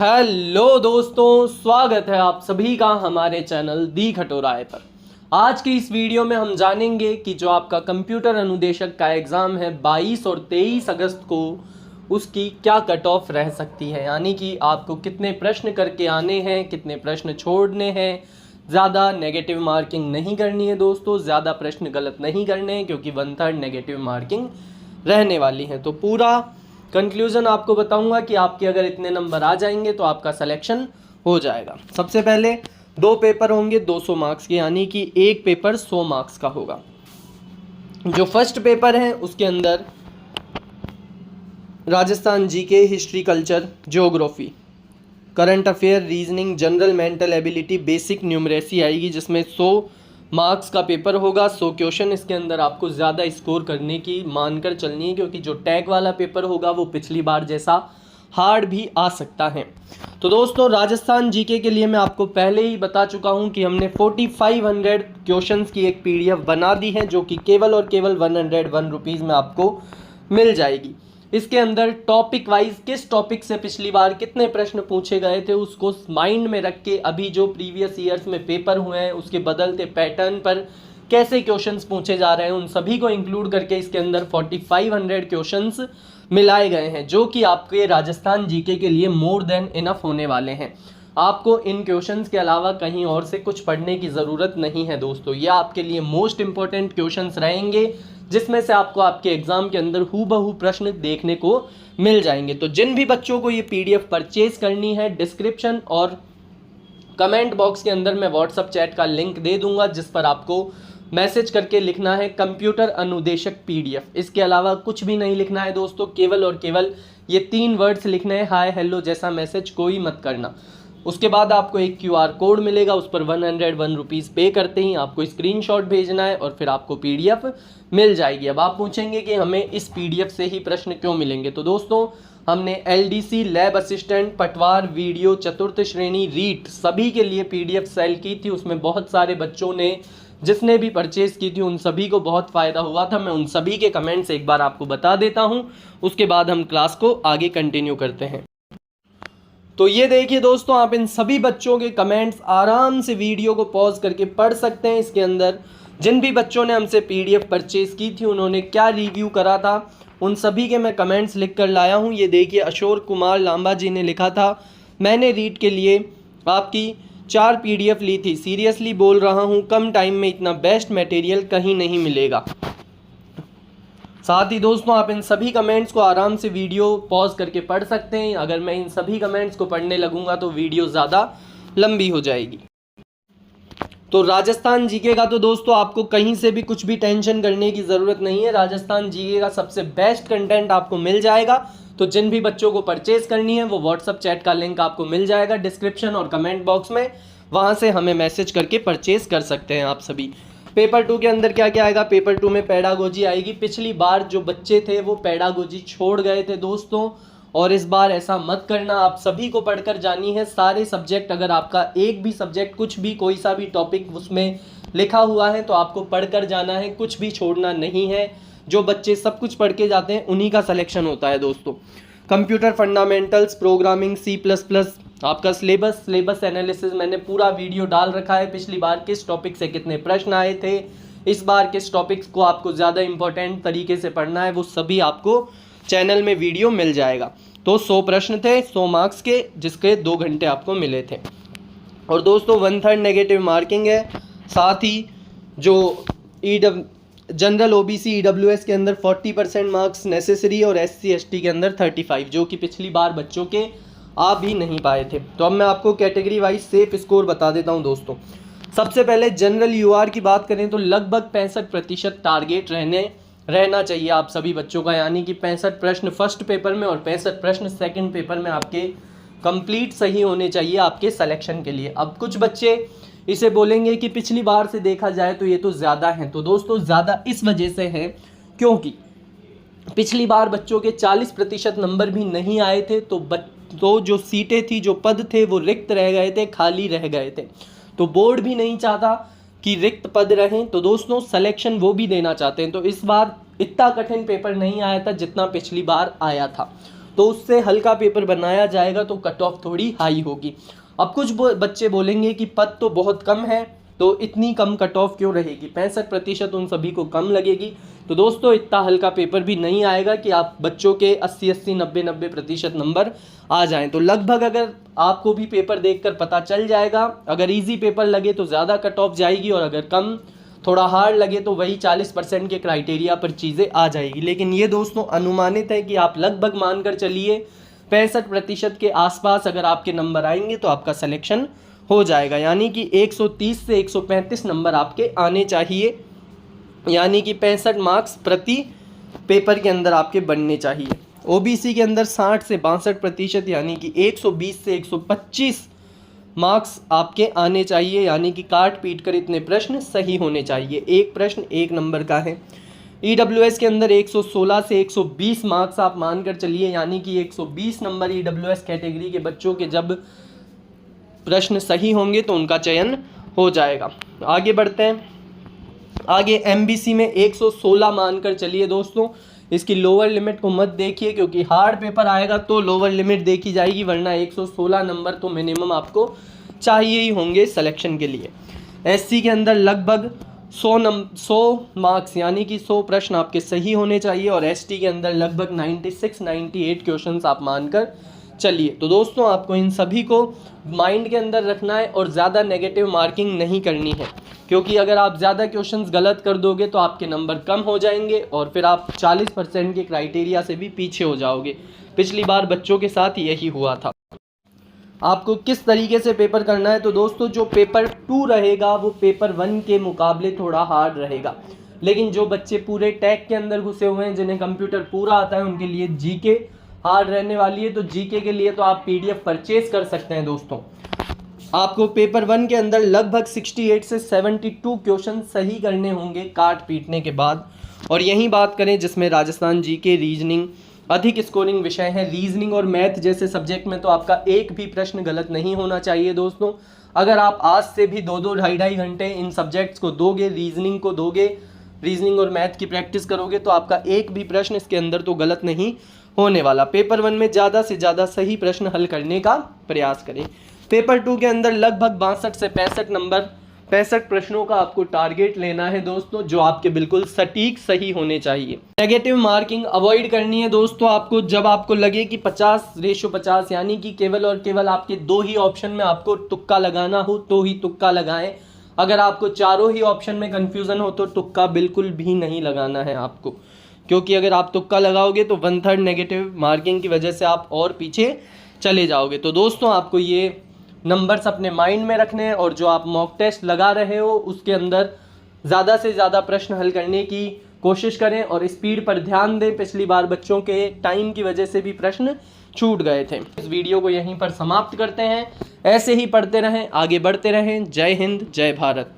Hello दोस्तों, स्वागत है आप सभी का हमारे चैनल दी खटोराय पर। आज की इस वीडियो में हम जानेंगे कि जो आपका कंप्यूटर अनुदेशक का एग्ज़ाम है 22 और 23 अगस्त को, उसकी क्या कट ऑफ रह सकती है, यानी कि आपको कितने प्रश्न करके आने हैं, कितने प्रश्न छोड़ने हैं। ज़्यादा नेगेटिव मार्किंग नहीं करनी है दोस्तों, ज़्यादा प्रश्न गलत नहीं करने हैं क्योंकि 1/3 नेगेटिव मार्किंग रहने वाली है। तो पूरा कंक्लूजन आपको बताऊंगा कि आपके अगर इतने नंबर आ जाएंगे तो आपका सिलेक्शन हो जाएगा। सबसे पहले 2 पेपर होंगे 200 मार्क्स के, यानी कि एक पेपर 100 मार्क्स का होगा। जो फर्स्ट पेपर है उसके अंदर Rajasthan GK, history, culture, geography, current affair, reasoning, general mental ability, basic numeracy आएगी, जिसमें 100 मार्क्स का पेपर होगा। 100 क्वेश्चन इसके अंदर आपको ज़्यादा स्कोर करने की मानकर चलनी है, क्योंकि जो टैग वाला पेपर होगा वो पिछली बार जैसा हार्ड भी आ सकता है। तो दोस्तों, राजस्थान जीके के लिए मैं आपको पहले ही बता चुका हूं कि हमने 4500 क्वेश्चंस की एक पीडीएफ बना दी है, जो कि केवल और केवल 101 रुपीज़ में आपको मिल जाएगी। इसके अंदर टॉपिक वाइज किस टॉपिक से पिछली बार कितने प्रश्न पूछे गए थे उसको माइंड में रख के, अभी जो प्रीवियस ईयर्स में पेपर हुए हैं उसके बदलते पैटर्न पर कैसे क्वेश्चंस पूछे जा रहे हैं, उन सभी को इंक्लूड करके इसके अंदर 4500 क्वेश्चंस मिलाए गए हैं, जो कि आपके राजस्थान जीके के लिए मोर देन इनफ होने वाले हैं। आपको इन क्वेश्चंस के अलावा कहीं और से कुछ पढ़ने की ज़रूरत नहीं है दोस्तों। ये आपके लिए मोस्ट इंपॉर्टेंट क्वेश्चंस रहेंगे, जिसमें से आपको आपके एग्जाम के अंदर हूबहू प्रश्न देखने को मिल जाएंगे। तो जिन भी बच्चों को ये पीडीएफ परचेज करनी है, डिस्क्रिप्शन और कमेंट बॉक्स के अंदर मैं व्हाट्सएप चैट का लिंक दे दूंगा, जिस पर आपको मैसेज करके लिखना है कंप्यूटर अनुदेशक पीडीएफ। इसके अलावा कुछ भी नहीं लिखना है दोस्तों, केवल और केवल ये 3 वर्ड्स लिखने हैं, हाय हेलो जैसा मैसेज कोई मत करना। उसके बाद आपको एक क्यूआर कोड मिलेगा, उस पर 101 रुपीज़ पे करते ही आपको स्क्रीनशॉट भेजना है और फिर आपको पीडीएफ मिल जाएगी। अब आप पूछेंगे कि हमें इस पीडीएफ से ही प्रश्न क्यों मिलेंगे, तो दोस्तों हमने एलडीसी, लैब असिस्टेंट, पटवार, वीडियो, चतुर्थ श्रेणी, रीट सभी के लिए पीडीएफ सेल की थी। उसमें बहुत सारे बच्चों ने, जिसने भी परचेज की थी, उन सभी को बहुत फ़ायदा हुआ था। मैं उन सभी के कमेंट्स एक बार आपको बता देता हूं, उसके बाद हम क्लास को आगे कंटिन्यू करते हैं। तो ये देखिए दोस्तों, आप इन सभी बच्चों के कमेंट्स आराम से वीडियो को पॉज करके पढ़ सकते हैं। इसके अंदर जिन भी बच्चों ने हमसे पीडीएफ परचेज की थी, उन्होंने क्या रिव्यू करा था, उन सभी के मैं कमेंट्स लिख कर लाया हूँ। ये देखिए, अशोक कुमार लांबा जी ने लिखा था, मैंने रीड के लिए आपकी 4 पीडीएफ ली थी, सीरियसली बोल रहा हूँ, कम टाइम में इतना बेस्ट मटेरियल कहीं नहीं मिलेगा। साथ ही दोस्तों, आप इन सभी कमेंट्स को आराम से वीडियो पॉज करके पढ़ सकते हैं। अगर मैं इन सभी कमेंट्स को पढ़ने लगूंगा तो वीडियो ज़्यादा लंबी हो जाएगी। तो राजस्थान जीके का तो दोस्तों आपको कहीं से भी कुछ भी टेंशन करने की ज़रूरत नहीं है। राजस्थान जीके का सबसे बेस्ट कंटेंट आपको मिल जाएगा। तो जिन भी बच्चों को परचेज करनी है वो व्हाट्सअप चैट का लिंक आपको मिल जाएगा डिस्क्रिप्शन और कमेंट बॉक्स में, वहाँ से हमें मैसेज करके परचेज कर सकते हैं आप सभी। पेपर 2 के अंदर क्या क्या आएगा, पेपर 2 में पेडागोजी आएगी। पिछली बार जो बच्चे थे वो पेडागोजी छोड़ गए थे दोस्तों, और इस बार ऐसा मत करना। आप सभी को पढ़कर जानी है सारे सब्जेक्ट। अगर आपका एक भी सब्जेक्ट, कुछ भी, कोई सा भी टॉपिक उसमें लिखा हुआ है तो आपको पढ़कर जाना है, कुछ भी छोड़ना नहीं है। जो बच्चे सब कुछ पढ़ के जाते हैं उन्हीं का सिलेक्शन होता है दोस्तों। कंप्यूटर फंडामेंटल्स, प्रोग्रामिंग, C++, आपका सिलेबस एनालिसिस मैंने पूरा वीडियो डाल रखा है। पिछली बार किस टॉपिक से कितने प्रश्न आए थे, इस बार किस टॉपिक्स को आपको ज़्यादा इंपॉर्टेंट तरीके से पढ़ना है, वो सभी आपको चैनल में वीडियो मिल जाएगा। तो 100 प्रश्न थे 100 मार्क्स के, जिसके 2 घंटे आपको मिले थे। और दोस्तों 1/3 नेगेटिव मार्किंग है। साथ ही जो जनरल OBC EWS के अंदर 40% मार्क्स नेसेसरी, और SC ST के अंदर 35, जो कि पिछली बार बच्चों के आ भी नहीं पाए थे। तो अब मैं आपको कैटेगरी वाइज सेफ स्कोर बता देता हूं दोस्तों। सबसे पहले जनरल UR की बात करें तो लगभग 65% टारगेट रहना चाहिए आप सभी बच्चों का, यानी कि 65 प्रश्न फर्स्ट पेपर में और 65 प्रश्न सेकंड पेपर में आपके कंप्लीट सही होने चाहिए आपके सिलेक्शन के लिए। अब कुछ बच्चे इसे बोलेंगे कि पिछली बार से देखा जाए तो ये तो ज़्यादा है। तो दोस्तों ज़्यादा इस वजह से है क्योंकि पिछली बार बच्चों के 40% नंबर भी नहीं आए थे। तो जो सीटें थी, जो पद थे, वो रिक्त रह गए थे, खाली रह गए थे। तो बोर्ड भी नहीं चाहता कि रिक्त पद रहें, तो दोस्तों सिलेक्शन वो भी देना चाहते हैं। तो इस बार इतना कठिन पेपर नहीं आया था जितना पिछली बार आया था। तो उससे हल्का पेपर बनाया जाएगा तो कट ऑफ थोड़ी हाई होगी। अब कुछ बच्चे बोलेंगे कि पद तो बहुत कम है, तो इतनी कम कट ऑफ क्यों रहेगी, 65% उन सभी को कम लगेगी। तो दोस्तों इतना हल्का पेपर भी नहीं आएगा कि आप बच्चों के 80-80, 90-90% नंबर आ जाएं। तो लगभग अगर आपको भी पेपर देखकर पता चल जाएगा, अगर इजी पेपर लगे तो ज़्यादा कट ऑफ जाएगी, और अगर कम थोड़ा हार्ड लगे तो वही 40% के क्राइटेरिया पर चीज़ें आ जाएगी। लेकिन ये दोस्तों अनुमानित है कि आप लगभग मानकर चलिए 65% के आसपास अगर आपके नंबर आएंगे तो आपका सिलेक्शन हो जाएगा। यानी कि 130 से 135 नंबर आपके आने चाहिए, यानी कि 65 मार्क्स प्रति पेपर के अंदर आपके बनने चाहिए। ओबीसी के अंदर 60 से 62%, यानी कि 120 से 125 मार्क्स आपके आने चाहिए, यानी कि काट पीट कर इतने प्रश्न सही होने चाहिए। एक प्रश्न 1 नंबर का है। ईडब्ल्यूएस के अंदर 116 से 120 मार्क्स आप मानकर चलिए, यानी कि 120 नंबर ईडब्ल्यूएस कैटेगरी के बच्चों के जब प्रश्न सही होंगे तो उनका चयन हो जाएगा। आगे बढ़ते हैं। आगे एमबीसी में 116 मानकर चलिए दोस्तों, इसकी लोअर लिमिट को मत देखिए, क्योंकि हार्ड पेपर आएगा तो लोअर लिमिट देखी जाएगी, वरना 116 नंबर तो मिनिमम आपको चाहिए ही होंगे सिलेक्शन के लिए। एससी के अंदर लगभग 100 मार्क्स, यानी कि 100 प्रश्न आपके सही होने चाहिए, और एसटी के अंदर लगभग 96-98 क्वेश्चंस आप मानकर चलिए। तो दोस्तों आपको इन सभी को माइंड के अंदर रखना है और ज़्यादा नेगेटिव मार्किंग नहीं करनी है, क्योंकि अगर आप ज़्यादा क्वेश्चंस गलत कर दोगे तो आपके नंबर कम हो जाएंगे और फिर आप 40% के क्राइटेरिया से भी पीछे हो जाओगे। पिछली बार बच्चों के साथ यही हुआ था। आपको किस तरीके से पेपर करना है, तो दोस्तों जो पेपर 2 रहेगा वो पेपर 1 के मुकाबले थोड़ा हार्ड रहेगा, लेकिन जो बच्चे पूरे टैग के अंदर घुसे हुए हैं, जिन्हें कंप्यूटर पूरा आता है, उनके लिए जीके हार्ड रहने वाली है। तो जीके के लिए तो आप पीडीएफ परचेज कर सकते हैं दोस्तों। आपको पेपर 1 के अंदर लगभग 68 से 72 क्वेश्चन सही करने होंगे काट पीटने के बाद। और यही बात करें जिसमें राजस्थान जीके रीजनिंग अधिक स्कोरिंग विषय है, रीजनिंग और मैथ जैसे सब्जेक्ट में तो आपका एक भी प्रश्न गलत नहीं होना चाहिए दोस्तों। अगर आप आज से भी 2-2, 2.5-2.5 घंटे इन सब्जेक्ट्स को दोगे, रीजनिंग को दोगे, रीजनिंग और मैथ की प्रैक्टिस करोगे, तो आपका एक भी प्रश्न इसके अंदर तो गलत नहीं होने वाला। पेपर 1 में ज़्यादा से ज़्यादा सही प्रश्न हल करने का प्रयास करें। पेपर 2 के अंदर लगभग 62 से 65 नंबर, 65 प्रश्नों का आपको टारगेट लेना है दोस्तों, जो आपके बिल्कुल सटीक सही होने चाहिए। नेगेटिव मार्किंग अवॉइड करनी है दोस्तों आपको। जब आपको लगे कि 50:50, यानी कि केवल और केवल आपके 2 ही ऑप्शन में आपको तुक्का लगाना हो तो ही तुक्का लगाएं। अगर आपको चारों ही ऑप्शन में कन्फ्यूज़न हो तो तुक्का बिल्कुल भी नहीं लगाना है आपको, क्योंकि अगर आप तुक्का लगाओगे तो 1/3 नेगेटिव मार्किंग की वजह से आप और पीछे चले जाओगे। तो दोस्तों आपको ये नंबर्स अपने माइंड में रखने हैं, और जो आप मॉक टेस्ट लगा रहे हो उसके अंदर ज़्यादा से ज़्यादा प्रश्न हल करने की कोशिश करें और स्पीड पर ध्यान दें। पिछली बार बच्चों के टाइम की वजह से भी प्रश्न छूट गए थे। इस वीडियो को यहीं पर समाप्त करते हैं। ऐसे ही पढ़ते रहें, आगे बढ़ते रहें। जय हिंद, जय भारत।